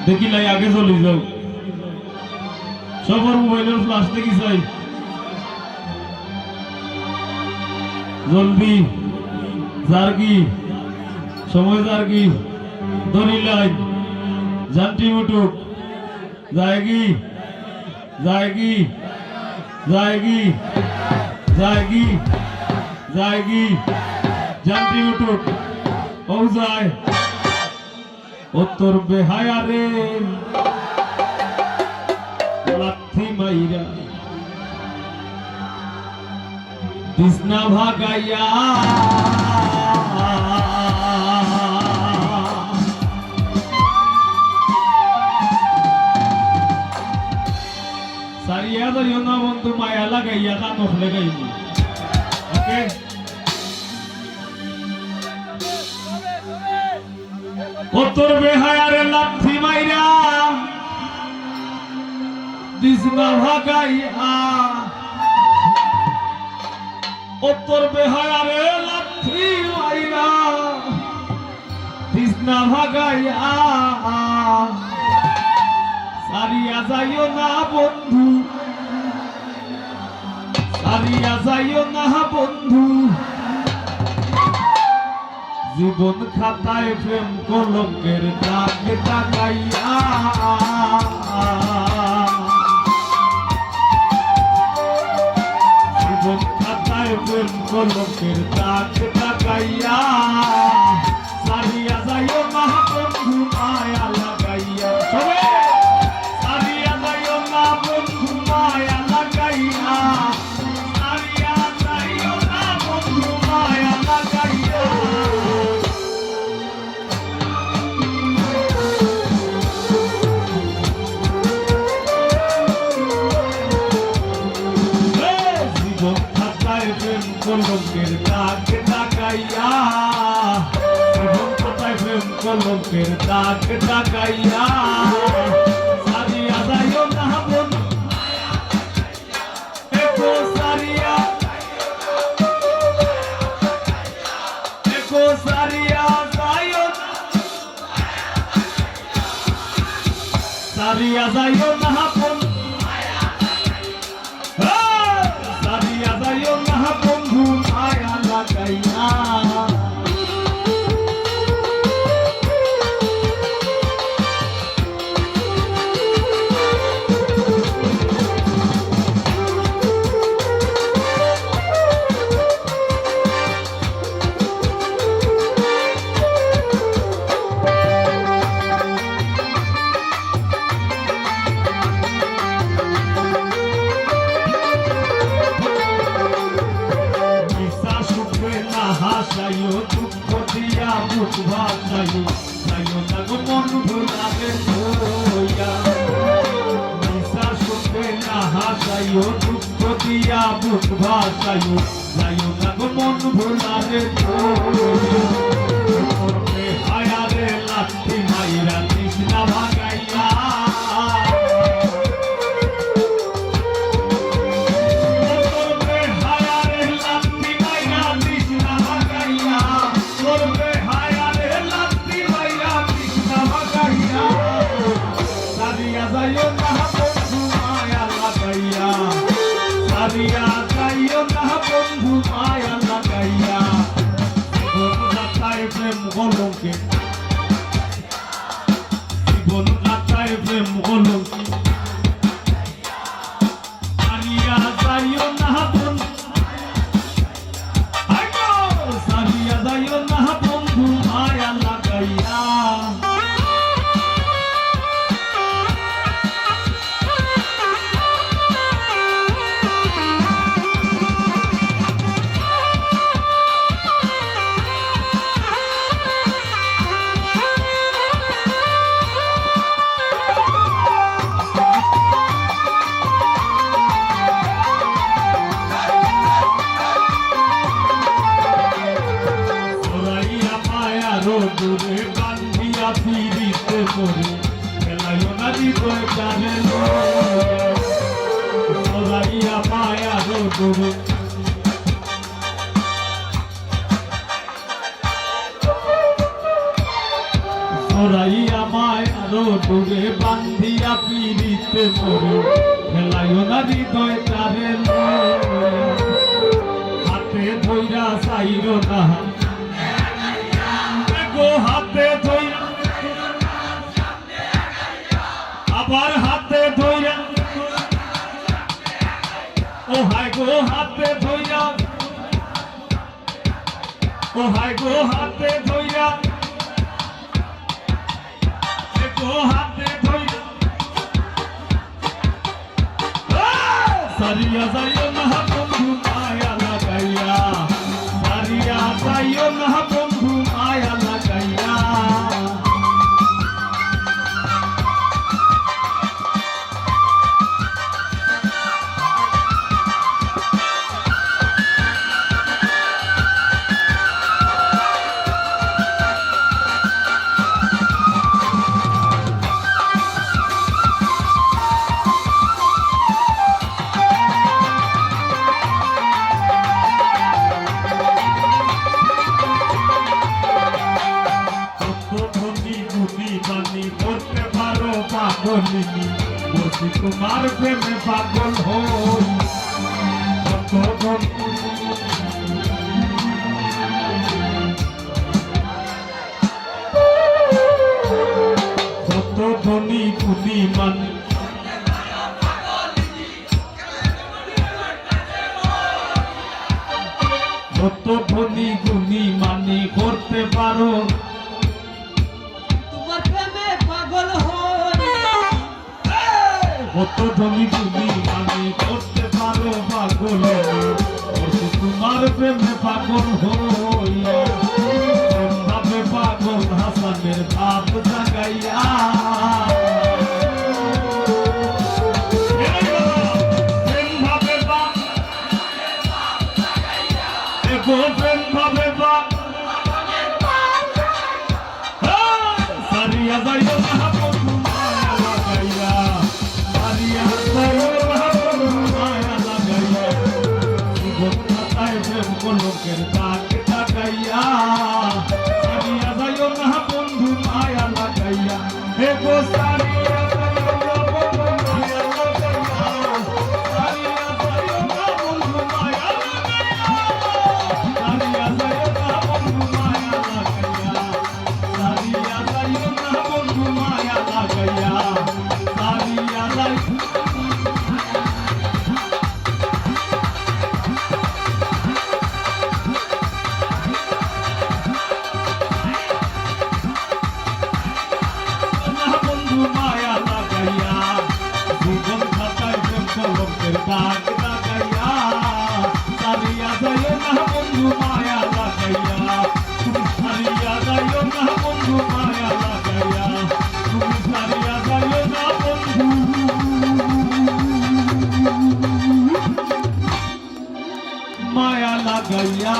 দেখিলাই আগে চলে যাও সবার মোবাইলের ফ্লাশ দেখি চাই জলদি জার্গি সময় জার্গি ধরিলাই জানটি মুটুক जाएगी जाएगी जाएगी जाएगी जाएगी जानती उठुक हो जाए उत्तर बेहाया रे लाठी माइरा दिसना भागाया सारिया तो यो ना बंधु माया लगाइया का नोखले गई ओके उत्तर बेहाया रे लाठी माइरा दिसना भागाइया उत्तर बेहाया रे लाठी माइरा दिसना भागाइया सारिया जाइयो ना बंधु सारिया जाइयो ना बंधु जीवन खाताय प्रेम कलंकेर दाग ताकाइया जीवन खाताय प्रेम कलंकेर दाग ताकाइया सारिया जाइयो ना बंधु माया लगाइया কলঙ্কের দাগ তাকাইয়া এবং কোথায় প্রেম কলঙ্কের দাগ তাকাইয়া সারিয়া যাইও না বন্ধু একো সারিয়া যাইও না সারিয়া যাইও না বন্ধু সারিয়া যাইও না বন্ধু মায়া লাগাইয়া হাসাইও দুঃখ দিয়া মুখ ভাসাইও যাইও না গো মন ভুলাবে হইয়া নিশার সঙ্গে না হাসাইও দুঃখ দিয়া মুখ ভাসাইও যাইও না গো মন ভুলাবে হইয়া হায়ারে লাঠি মাইরা তৃষ্ণা ভাগাইয়া সারিয়া যাইও না বন্ধু মায়া লাগাইয়া জীবন যাত্রায় প্রেম কলঙ্কে জীবন যাত্রায় প্রেম কলঙ্কে সারিয়া যাইও না বন্ধু সারিয়া যাইও না বন্ধু মায়া লাগাইয়া দূরে বান্ধিয়া ফিরিতে করে খেলাইও না হৃদয় জানে সরাইয়া মায়ার দূরে জড়াইয়া মায় আরো ডুবে বান্ধিয়া পিড়িতে মরে ফেলাইও না হৃদয় তারে হাতে ধইরা চাইরো না গো হাতে ধইরা আবার হাতে ধইরা ও হায় গো হাতে ধইরা ও হায় গো হাতে ধইরা গো হাতে ধইরা সারিয়া যাইও না বন্ধু মায়া লাগাইয়া সারিয়া যাইও না বন্ধু মায়া লাগাইয়া করতে পারো পাগলিনী বসি তোমার প্রেমে পাগল হই কত ধনী পুনি মানে কত ধনী গুণী মানে করতে পারো কত ধনী তুমি আমি করতে পারো পাগল তোমার প্রেমে পাগল হইয়া ভাবে পাগল হাসানের ভাব জাগাইয়া প্রেম ভাবে সারিয়া যাইও না বন্ধু মায়া লাগাইয়া সারিয়া যাইও না বন্ধু মায়া লাগাইয়া জীবনটায় প্রেম কলকের দাগ লাগাইয়া সারিয়া যাইও না বন্ধু মায়া লাগাইয়া হে গো সারিয়া যাইও না বন্ধু মায়া লাগাইয়া সারিয়া যাইও না বন্ধু মায়া লাগাইয়া সারিয়া যাইও না বন্ধু মায়া লাগাইয়া সারিয়া যাইও না বন্ধু মায়া লাগাইয়া সারিয়া যাইও না বন্ধু মায়া লাগাইয়া জীবন খাতায় প্রেম কলঙ্কের দাগ লাগাইয়া সারিয়া যাইও না বন্ধু মায়া লাগাইয়া তুমি সারিয়া যাইও না বন্ধু মায়া লাগাইয়া তুমি সারিয়া যাইও না বন্ধু মায়া লাগাইয়া